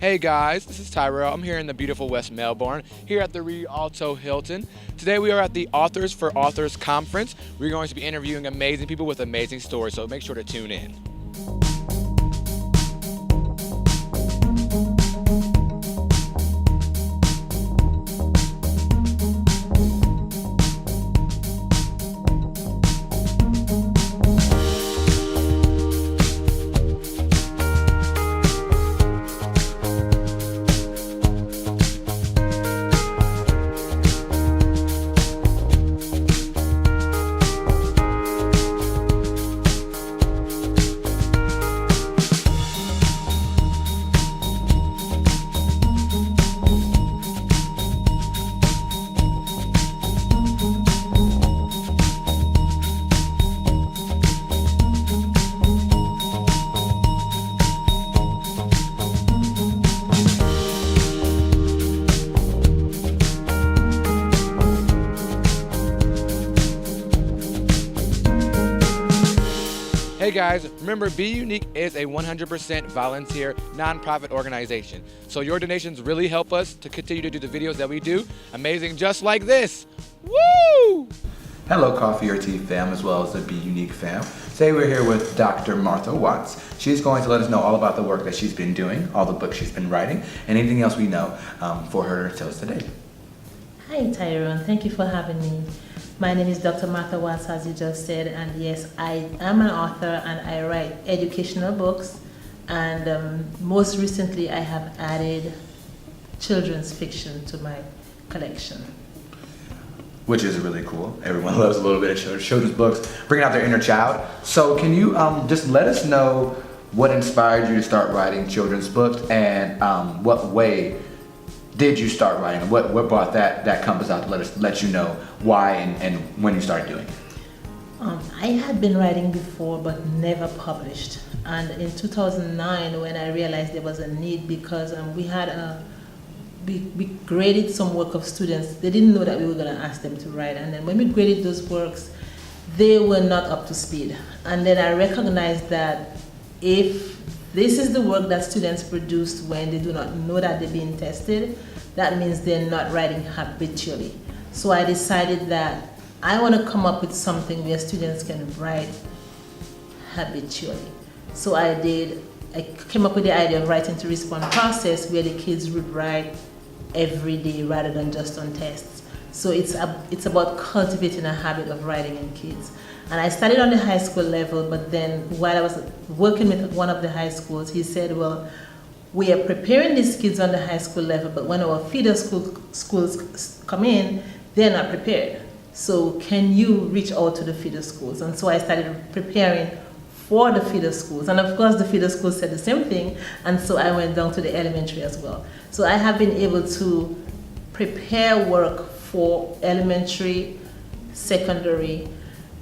Hey guys, this is Tyrel. I'm here in the beautiful West Melbourne, here at the Rialto Hilton. Today we are at the Authors for Authors Conference. We're going to be interviewing amazing people with amazing stories, so make sure to tune in. Hey guys, remember bUneke is a 100% volunteer nonprofit organization. So your donations really help us to continue to do the videos that we do. Amazing just like this. Woo! Hello Coffee or Tea fam, as well as the bUneke fam. Today we're here with Dr. Martha Watts. She's going to let us know all about the work that she's been doing, all the books she's been writing, and anything else we know for her to tell us today. Hi Tyrel, thank you for having me. My name is Dr. Martha Watts, as you just said, and yes, I am an author and I write educational books, and most recently I have added children's fiction to my collection. Which is really cool. Everyone loves a little bit of children's books, bringing out their inner child. So can you just let us know what inspired you to start writing children's books, and what way did you start writing? What brought that compass out to let you know why and when you started doing it? I had been writing before but never published, and in 2009 when I realized there was a need, because we graded some work of students. They didn't know that we were going to ask them to write, and then when we graded those works, they were not up to speed. And then I recognized that if this is the work that students produce when they do not know that they're being tested, that means they're not writing habitually. So I decided that I want to come up with something where students can write habitually. So I came up with the idea of writing to respond process, where the kids would write every day rather than just on tests. So it's about cultivating a habit of writing in kids. And I started on the high school level, but then while I was working with one of the high schools, he said, well, we are preparing these kids on the high school level, but when our feeder schools come in, they're not prepared. So can you reach out to the feeder schools? And so I started preparing for the feeder schools. And of course the feeder schools said the same thing, and so I went down to the elementary as well. So I have been able to prepare work for elementary, secondary,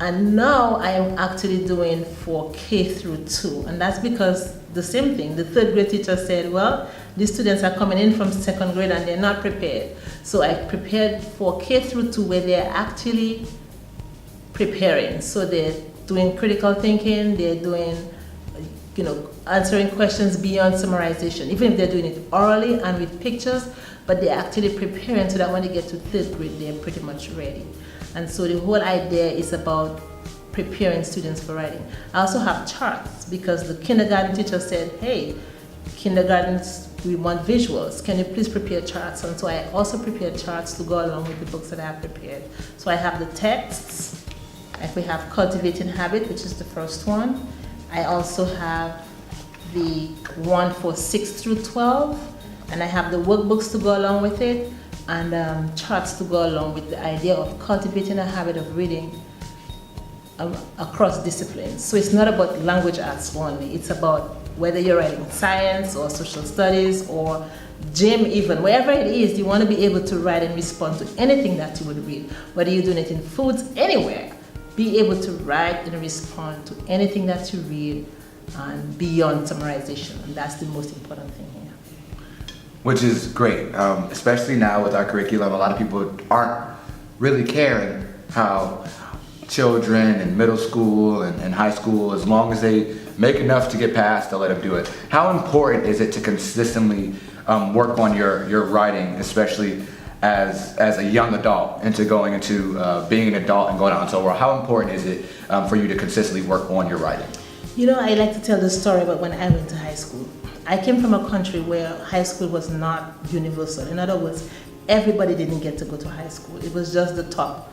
and now I am actually doing for K through 2. And that's because the same thing, the third grade teacher said, well, these students are coming in from second grade and they're not prepared. So I prepared for K through 2 where they're actually preparing. So they're doing critical thinking, they're doing, answering questions beyond summarization, even if they're doing it orally and with pictures, but they're actually preparing so that when they get to third grade, they're pretty much ready. And so the whole idea is about preparing students for writing. I also have charts, because the kindergarten teacher said, hey, kindergartens, we want visuals. Can you please prepare charts? And so I also prepared charts to go along with the books that I have prepared. So I have the texts. We have Cultivating Habit, which is the first one. I also have the one for 6 through 12. And I have the workbooks to go along with it, and charts to go along with the idea of cultivating a habit of reading across disciplines. So it's not about language arts only. It's about whether you're writing science or social studies or gym even, wherever it is, you want to be able to write and respond to anything that you would read. Whether you're doing it in foods, anywhere, be able to write and respond to anything that you read, and beyond summarization. And that's the most important thing here. Which is great, especially now with our curriculum. A lot of people aren't really caring how children in middle school and high school, as long as they make enough to get past, they'll let them do it. How important is it to consistently work on your writing, especially as a young adult, into going into being an adult and going out into the world? How important is it for you to consistently work on your writing? You know, I like to tell the story about when I went to high school. I came from a country where high school was not universal. In other words, everybody didn't get to go to high school. It was just the top,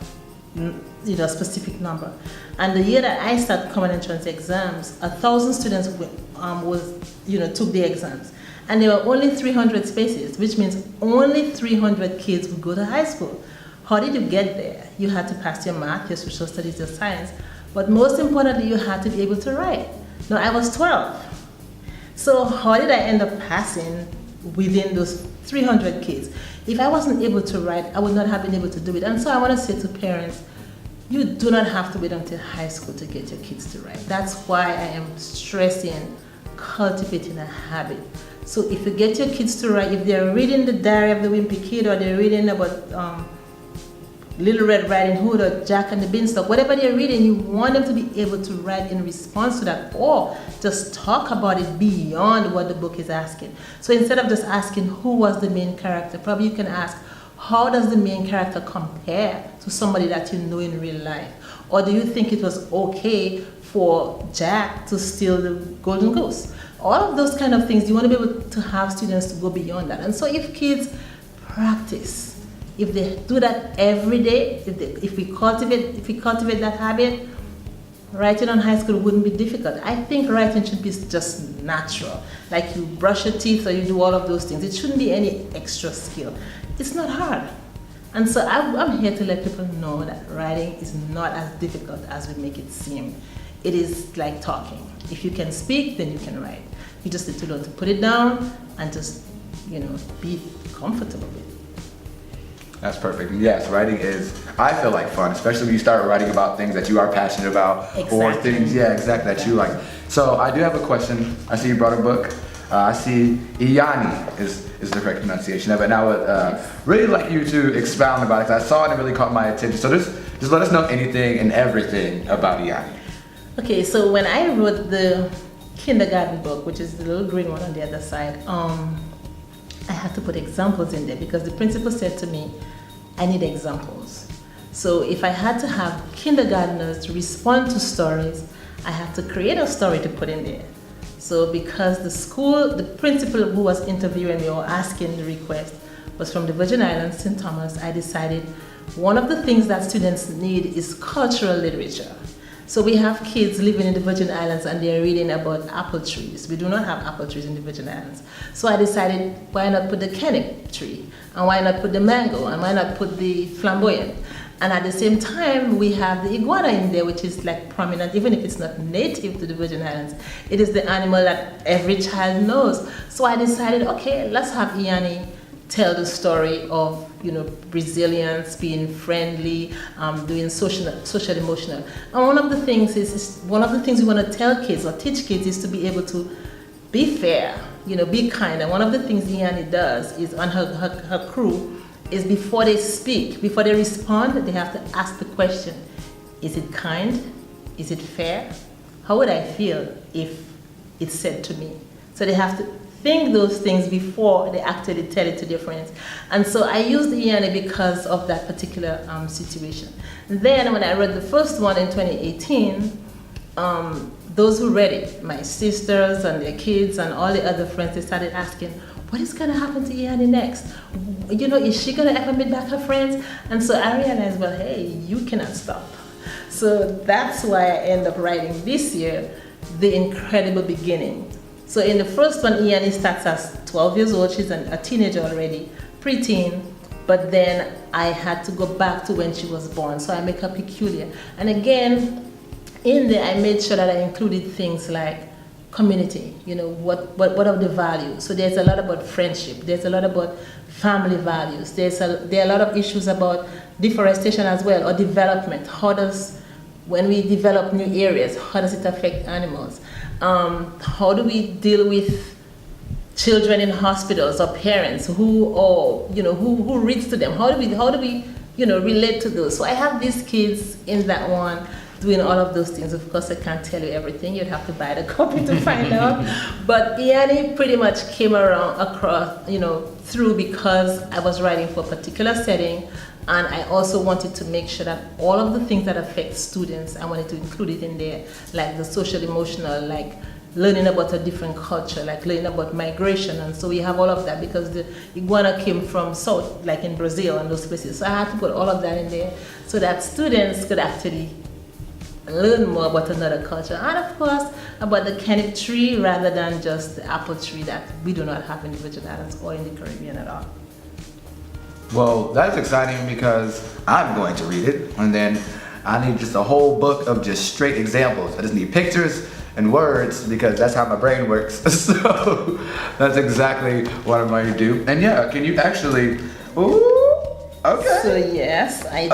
specific number. And the year that I started common entrance exams, 1,000 students took the exams. And there were only 300 spaces, which means only 300 kids would go to high school. How did you get there? You had to pass your math, your social studies, your science, but most importantly, you had to be able to write. Now, I was 12. So how did I end up passing within those 300 kids? If I wasn't able to write, I would not have been able to do it. And so I want to say to parents, you do not have to wait until high school to get your kids to write. That's why I am stressing cultivating a habit. So if you get your kids to write, if they're reading the Diary of the Wimpy Kid, or they're reading about Little Red Riding Hood or Jack and the Beanstalk, whatever they're reading, you want them to be able to write in response to that, or just talk about it beyond what the book is asking. So instead of just asking who was the main character, probably you can ask, how does the main character compare to somebody that you know in real life? Or do you think it was okay for Jack to steal the golden goose? All of those kind of things, you want to be able to have students to go beyond that. And so if kids practice, if they do that every day, if we cultivate that habit, writing on high school wouldn't be difficult. I think writing should be just natural. Like you brush your teeth or you do all of those things. It shouldn't be any extra skill. It's not hard. And so I'm here to let people know that writing is not as difficult as we make it seem. It is like talking. If you can speak, then you can write. You just need to learn to put it down and just, be comfortable with it. That's perfect. Yes, writing is, I feel like, fun, especially when you start writing about things that you are passionate about. Exactly. Or things, that you like. So I do have a question. I see you brought a book. I see Iyani is the correct pronunciation of it. And I would really like you to expound about it, because I saw it and it really caught my attention. So just let us know anything and everything about Iyani. Okay, so when I wrote the kindergarten book, which is the little green one on the other side, I had to put examples in there because the principal said to me, I need examples. So if I had to have kindergartners respond to stories, I had to create a story to put in there. So because the principal who was interviewing me or asking the request was from the Virgin Islands, St. Thomas, I decided one of the things that students need is cultural literature. So we have kids living in the Virgin Islands and they're reading about apple trees. We do not have apple trees in the Virgin Islands. So I decided, why not put the kennick tree? And why not put the mango? And why not put the flamboyant? And at the same time, we have the iguana in there, which is like prominent, even if it's not native to the Virgin Islands. It is the animal that every child knows. So I decided, okay, let's have Iyani tell the story of resilience, being friendly, doing social emotional. And one of the things we want to tell kids or teach kids is to be able to be fair, be kind. And one of the things Iyani does is on her crew is before they speak, before they respond, they have to ask the question: is it kind? Is it fair? How would I feel if it's said to me? So they have to think those things before they actually tell it to their friends. And so I used Iyani because of that particular situation. Then when I read the first one in 2018, those who read it, my sisters and their kids and all the other friends, they started asking, what is going to happen to Iyani next? Is she going to ever meet back her friends? And so I realized, well, hey, you cannot stop. So that's why I end up writing this year, The Incredible Beginning. So in the first one, Iyani starts as 12 years old. She's a teenager already, preteen. But then I had to go back to when she was born. So I make her peculiar. And again, in there, I made sure that I included things like community. What are the values? So there's a lot about friendship. There's a lot about family values. There are a lot of issues about deforestation as well, or development. When we develop new areas, how does it affect animals? How do we deal with children in hospitals or parents who reads to them? How do we relate to those? So I have these kids in that one doing all of those things. Of course, I can't tell you everything. You'd have to buy the copy to find out. But Iyani pretty much came through because I was writing for a particular setting, and I also wanted to make sure that all of the things that affect students, I wanted to include it in there, like the social emotional, like learning about a different culture, like learning about migration. And so we have all of that because the iguana came from south, like in Brazil and those places. So I had to put all of that in there so that students could actually learn more about another culture. And of course, about the canip tree rather than just the apple tree that we do not have in the Virgin Islands or in the Caribbean at all. Well, that's exciting because I'm going to read it, and then I need just a whole book of just straight examples. I just need pictures and words because that's how my brain works. So that's exactly what I'm going to do. And yeah, can you actually, okay. So yes, we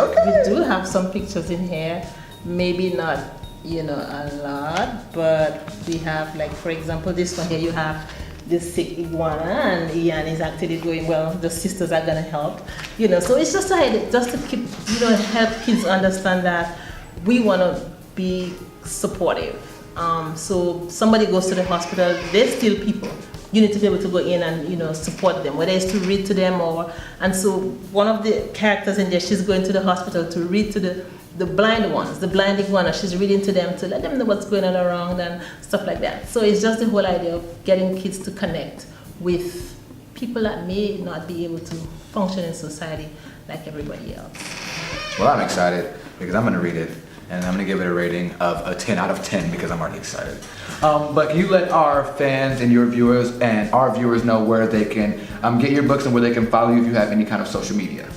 do have some pictures in here. Maybe not, a lot, but we have, like, for example, this one here, you have this sick iguana, and Iyani is actually going, well, the sisters are going to help, so it's just to keep, help kids understand that we want to be supportive. So somebody goes to the hospital, they're still people. You need to be able to go in and, support them, whether it's to read to them and so one of the characters in there, she's going to the hospital to read to the blind ones, the blind iguana. She's reading to them to let them know what's going on around and stuff like that. So it's just the whole idea of getting kids to connect with people that may not be able to function in society like everybody else. Well, I'm excited because I'm going to read it, and I'm going to give it a rating of a 10 out of 10 because I'm already excited. But can you let our fans and your viewers and our viewers know where they can get your books and where they can follow you if you have any kind of social media?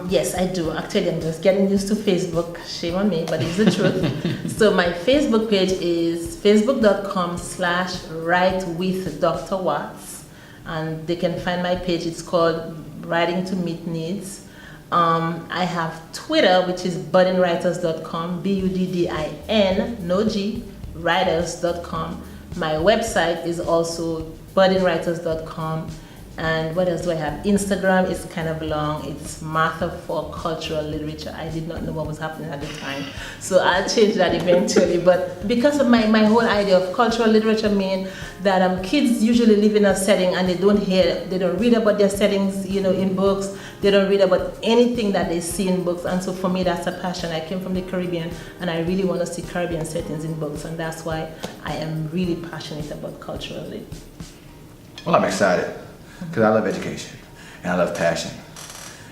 Yes, I do. Actually, I'm just getting used to Facebook. Shame on me, but it's the truth. So my Facebook page is facebook.com/writewithdrwatts, and they can find my page. It's called Writing to Meet Needs. I have Twitter, which is buddinwriters.com, Buddin, no G, writers.com. My website is also buddinwriters.com. And what else do I have? Instagram is kind of long. It's Martha for Cultural Literature. I did not know what was happening at the time, so I'll change that eventually. But because of my whole idea of cultural literature mean that kids usually live in a setting and they don't read about their settings, in books. They don't read about anything that they see in books. And so for me, that's a passion. I came from the Caribbean, and I really want to see Caribbean settings in books, and that's why I am really passionate about cultural lit. Well, I'm excited. Because I love education, and I love passion,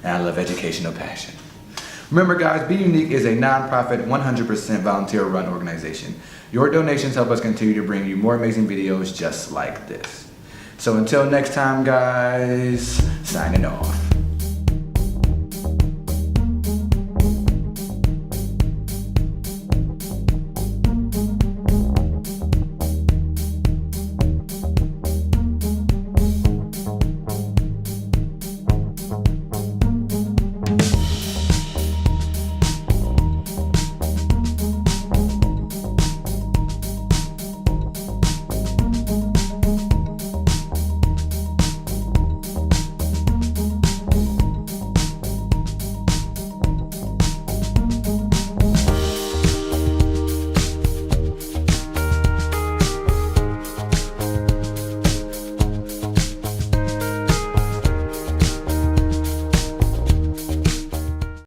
and I love educational passion. Remember guys, bUneke is a non-profit, 100% volunteer-run organization. Your donations help us continue to bring you more amazing videos just like this. So until next time guys, signing off.